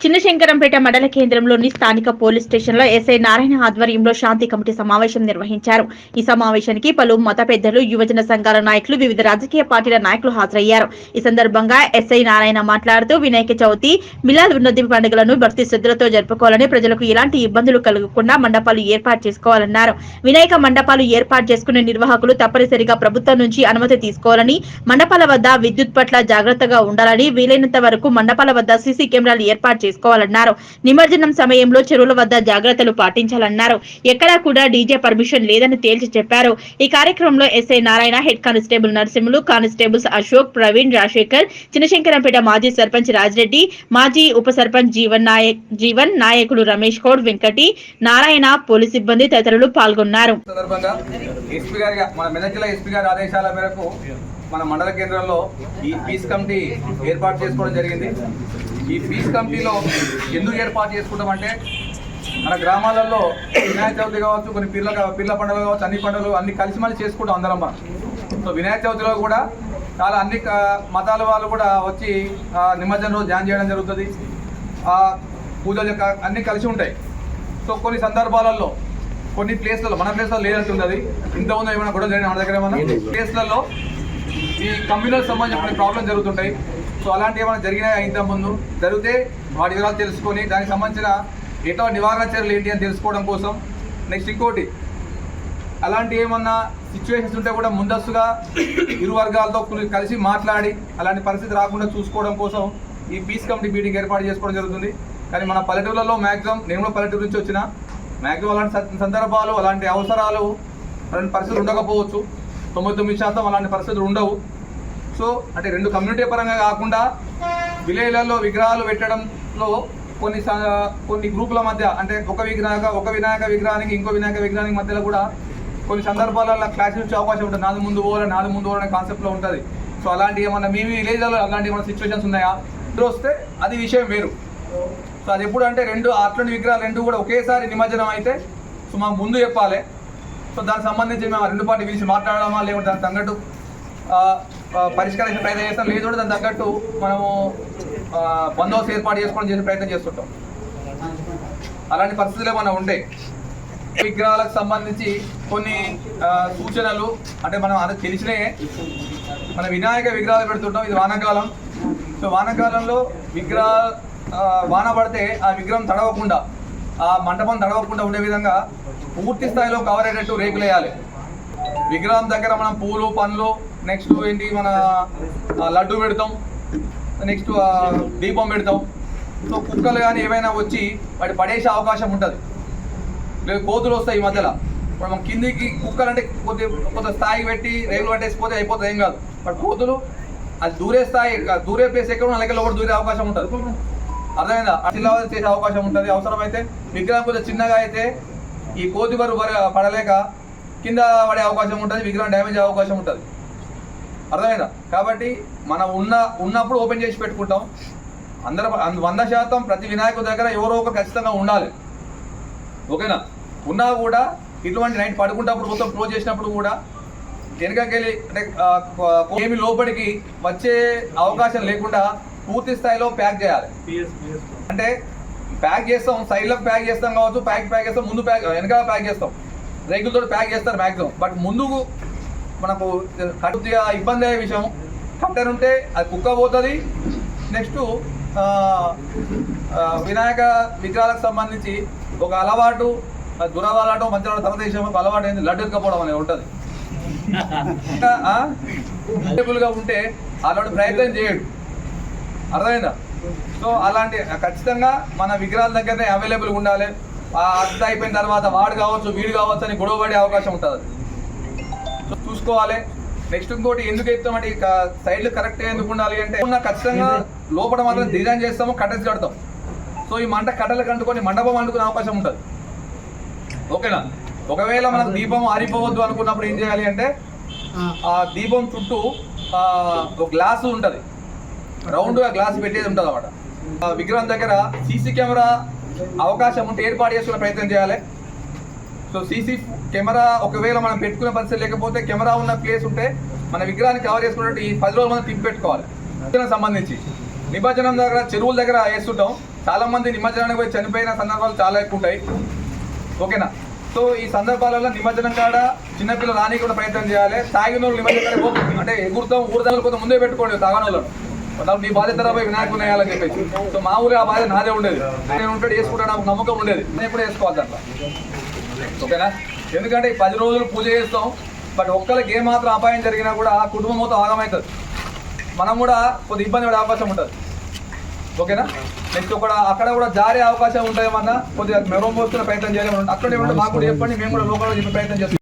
చిన్నశంకరంపేట మండల కేంద్రంలోని స్థానిక పోలీస్ స్టేషన్లో ఎస్ఐ నారాయణ ఆధ్వర్యంలో శాంతి కమిటీ సమావేశం నిర్వహించారు. ఈ సమావేశానికి పలు మత పెద్దలు, యువజన సంఘాల నాయకులు, వివిధ రాజకీయ పార్టీల నాయకులు హాజరయ్యారు. ఈ సందర్భంగా ఎస్ఐ నారాయణ మాట్లాడుతూ వినాయక చవితి, మిలాద్ ఉన్నది పండుగలను భక్తి శ్రద్ధలతో జరుపుకోవాలని, ప్రజలకు ఎలాంటి ఇబ్బందులు కలగకుండా మండపాలు ఏర్పాటు చేసుకోవాలన్నారు. వినాయక మండపాలు ఏర్పాటు చేసుకునే నిర్వాహకులు తప్పనిసరిగా ప్రభుత్వం నుంచి అనుమతి తీసుకోవాలని, మండపాల వద్ద విద్యుత్ పట్ల జాగ్రత్తగా ఉండాలని, వీలైనంత వరకు మండపాల వద్ద సీసీ కెమెరాలు ఏర్పాటు చేసుకోవాలన్నారు. నిమజ్జనం సమయంలో చెరువుల వద్ద జాగ్రత్తలు పాటించాలన్నారు. ఎక్కడా కూడా డీజే పర్మిషన్ లేదని తేల్చి చెప్పారు. ఈ కార్యక్రమంలో SI Narayana, head constable Narasimhulu, constables Ashok, Praveen, Rajasekhar, Chinna Shankarampet మాజీ సర్పంచ్ రాజిరెడ్డి, మాజీ ఉప సర్పంచ్ జీవన్ నాయకులు రమేష్ గౌడ్, వెంకటి, నారాయణ, పోలీస్ సిబ్బంది తదితరులు పాల్గొన్నారు. ఆదేశాల మేరకు మన మండల కేంద్రంలో ఈ పీస్ కమిటీ ఏర్పాటు చేసుకోవడం జరిగింది. ఈ పీస్ కమిటీలో ఎందుకు ఏర్పాటు చేసుకుంటామంటే, మన గ్రామాలలో వినాయక చవితి కావచ్చు, కొన్ని పిల్ల పండుగలు కావచ్చు, అన్ని పండుగలు అన్ని కలిసి మళ్ళీ చేసుకుంటాం అందరం మనం. సో వినాయక చవితిలో కూడా చాలా అన్ని మతాల వాళ్ళు కూడా వచ్చి నిమజ్జనం రోజు ధ్యానం చేయడం జరుగుతుంది. పూజలు అన్నీ కలిసి ఉంటాయి. సో కొన్ని సందర్భాలలో కొన్ని ప్లేస్లలో, మన ప్లేస్లో లేనట్టుంది, ఇంతకుముందు ఏమైనా గొడవ జరిగిన మన దగ్గర ఏమైనా ప్లేస్లలో ఈ కమ్యూనల్ సంబంధించిన ప్రాబ్లం జరుగుతుంటాయి. సో అలాంటి ఏమైనా జరిగినాయా ఇంత ముందు జరిగితే వాటి వివరాలు తెలుసుకొని దానికి సంబంధించిన ఎటో నివారణ చర్యలు ఏంటి అని తెలుసుకోవడం కోసం. నెక్స్ట్ ఇంకోటి, అలాంటి ఏమన్నా సిచ్యువేషన్స్ ఉంటే కూడా ముందస్తుగా ఇరు వర్గాలతో కలిసి మాట్లాడి అలాంటి పరిస్థితి రాకుండా చూసుకోవడం కోసం ఈ పీస్ కమిటీ మీటింగ్ ఏర్పాటు చేసుకోవడం జరుగుతుంది. కానీ మన పల్లెటూళ్ళలో మ్యాక్సిమం, నేను కూడా పల్లెటూరు నుంచి వచ్చిన, మ్యాక్సిమం అలాంటి సందర్భాలు, అలాంటి అవసరాలు, అలాంటి పరిస్థితులు ఉండకపోవచ్చు. 99% అలాంటి పరిస్థితులు ఉండవు. సో అంటే రెండు కమ్యూనిటీ పరంగా కాకుండా విలేజ్లలో విగ్రహాలు పెట్టడంలో కొన్ని గ్రూపుల మధ్య, అంటే ఒక వినాయక విగ్రహానికి ఇంకో వినాయక విగ్రహానికి మధ్యలో కూడా కొన్ని సందర్భాలలో క్లాష్ వచ్చే అవకాశం ఉంటుంది. నాది ముందు పోవాలనే కాన్సెప్ట్లో ఉంటుంది. సో అలాంటి ఏమన్నా మీ విలేజ్లలో అలాంటి ఏమైనా సిచ్యువేషన్స్ ఉన్నాయా? ఇద్దరు వస్తే అది విషయం వేరు. సో అది ఎప్పుడు అంటే అట్లాంటి విగ్రహాలు రెండు కూడా ఒకేసారి నిమజ్జనం అయితే సో మాకు ముందు చెప్పాలి. సో దానికి సంబంధించి మేము రెండు పార్టీ పిలిచి మాట్లాడదామా, లేకుంటే దానికి తగ్గట్టు పరిష్కరించే ప్రయత్నం చేస్తాం, లేదు దానికి తగ్గట్టు మనము బందోబస్తు ఏర్పాటు చేసే ప్రయత్నం చేస్తుంటాం. అలాంటి పరిస్థితులు ఏమైనా ఉంటాయి. విగ్రహాలకు సంబంధించి కొన్ని సూచనలు, అంటే మనం అది తెలిసినే, మన వినాయక విగ్రహాలు పెడుతుంటాం. ఇది వానాకాలం. సో వానాకాలంలో వాన పడితే ఆ విగ్రహం తడవకుండా, ఆ మంటపం తడవకుండా ఉండే విధంగా పూర్తి స్థాయిలో కవర్ అయ్యేటట్టు రేకులు వేయాలి. విగ్రహం దగ్గర మనం పూలు, పండ్లు, నెక్స్ట్ ఏంటి మన లడ్డు పెడతాం, నెక్స్ట్ దీపం పెడతాం. సో కుక్కలు కానీ ఏమైనా వచ్చి వాటి పడేసే అవకాశం ఉంటుంది. లేదు కోతులు వస్తాయి ఈ మధ్యలో. ఇప్పుడు మనం కిందికి కుక్కలు అంటే కొంత స్థాయికి పెట్టి రేగులు పట్టేసిపోతే అయిపోతుంది, ఏం కాదు. బట్ కోతులు అది దూరే ప్లేస్ ఎక్కడ అలాగే లోపల దూరే అవకాశం ఉంటుంది. అర్థమైందా? చిన్న చేసే అవకాశం ఉంటుంది. అవసరమైతే విగ్రహం కొంచెం చిన్నగా అయితే ఈ కోతి బరువు పడలేక కింద పడే అవకాశం ఉంటుంది, విగ్రహం డ్యామేజ్ అయ్యే అవకాశం ఉంటుంది. అర్థమైందా? కాబట్టి మనం ఉన్నప్పుడు ఓపెన్ చేసి పెట్టుకుంటాం. అందరం 100% ప్రతి వినాయకుడి దగ్గర ఎవరో ఒకరు ఖచ్చితంగా ఉండాలి. ఓకేనా? ఉన్నా కూడా ఇటువంటి నైట్ పడుకుంటప్పుడు మొత్తం క్లోజ్ చేసినప్పుడు కూడా వెనకకెళ్ళి అంటే ఏమి లోపలికి వచ్చే అవకాశం లేకుండా పూర్తి స్థాయిలో ప్యాక్ చేయాలి. అంటే ప్యాక్ చేస్తాం, సైడ్లకు ప్యాక్ చేస్తాం కావచ్చు, ప్యాక్ చేస్తాం, ముందు వెనకాల ప్యాక్ చేస్తాం, రేకులతో ప్యాక్ చేస్తారు మ్యాక్సిమం. బట్ ముందుకు మనకు కొద్దిగా ఇబ్బంది అయ్యే విషయం, కట్టెన్ ఉంటే అది కుక్క పోతుంది. నెక్స్ట్ వినాయక విగ్రహాలకు సంబంధించి ఒక అలవాటు, దురలవాటు, మంచి తర్వాత విషయం ఒక అలవాటు ఏంది, లడ్డు ఎత్తుకపోవడం అనేది ఉంటుంది. ఇంకా అవైలబుల్గా ఉంటే అలాంటి ప్రయత్నం చేయడు. అర్థమైందా? సో అలాంటి ఖచ్చితంగా మన విగ్రహాల దగ్గరనే అవైలబుల్గా ఉండాలి. అర్థం అయిపోయిన తర్వాత వాడు కావచ్చు, వీడు కావచ్చు అని గొడవ పడే అవకాశం ఉంటుంది. సో చూసుకోవాలి. నెక్స్ట్ ఇంకోటి, ఎందుకు ఎత్తామంటే సైడ్లు కరెక్ట్గా ఎందుకు ఉండాలి అంటే, ఖచ్చితంగా లోపల మాత్రం డిజైన్ చేస్తాము, కట్టెస్ కడతాం. సో ఈ కట్టెలకు అంటుకొని మండపం అంటుకునే అవకాశం ఉంటుంది. ఓకేనా? ఒకవేళ మనకు దీపం ఆరిపోవద్దు అనుకున్నప్పుడు ఏం చేయాలి అంటే, ఆ దీపం చుట్టూ ఒక గ్లాసు ఉంటుంది, రౌండ్గా గ్లాస్ పెట్టేది ఉంటుంది అన్నమాట. విగ్రహం దగ్గర సీసీ కెమెరా అవకాశం ఉంటే ఏర్పాటు చేసుకునే ప్రయత్నం చేయాలి. సో సీసీ కెమెరా ఒకవేళ మనం పెట్టుకునే పరిస్థితి లేకపోతే, కెమెరా ఉన్న ప్లేస్ ఉంటే మన విగ్రహాన్ని కవర్ చేసుకున్నట్టు ఈ 10 రోజులు మనం తిప్పి పెట్టుకోవాలి. సంబంధించి నిమజ్జనం దగ్గర చెరువుల దగ్గర వేస్తుంటాం. చాలా మంది నిమజ్జనానికి పోయి చనిపోయిన సందర్భాలు చాలా ఎక్కువ ఉంటాయి. ఓకేనా? సో ఈ సందర్భాలలో నిమజ్జనం కాడ చిన్నపిల్లలు రానికి కూడా ప్రయత్నం చేయాలి. తాగిన వాళ్ళు నిమజ్జనం అంటే ఎగురుతాం ఊరుదాలు కొంత ముందే పెట్టుకోండి తాగని వాళ్ళను. నీ బాధ్యత పోయి వినాయకుని వేయాలని చెప్పేసి. సో మా ఊరు ఆ బాధ్యత నాదే ఉండేది. నేను ఉంటాడు వేసుకుంటా నాకు నమ్మకం ఉండేది. నేను ఎప్పుడు వేసుకోవాలి అట్లా. ఓకేనా? ఎందుకంటే 10 రోజులు పూజ చేస్తాం. బట్ ఒక్కరికి ఏమాత్రం అపాయం జరిగినా కూడా ఆ కుటుంబం మొత్తం ఆగమవుతుంది. మనం కూడా కొద్ది ఇబ్బంది పడే అవకాశం ఉంటుంది. ఓకేనా? నెక్స్ట్ అక్కడ కూడా జారే అవకాశం ఉంటాయేమన్నా కొద్దిగా మెరం పోస్తున్న ప్రయత్నం చేయాలి. అక్కడ మాకు కూడా చెప్పండి, మేము కూడా లోకల్లో చెప్పే ప్రయత్నం చేస్తాం.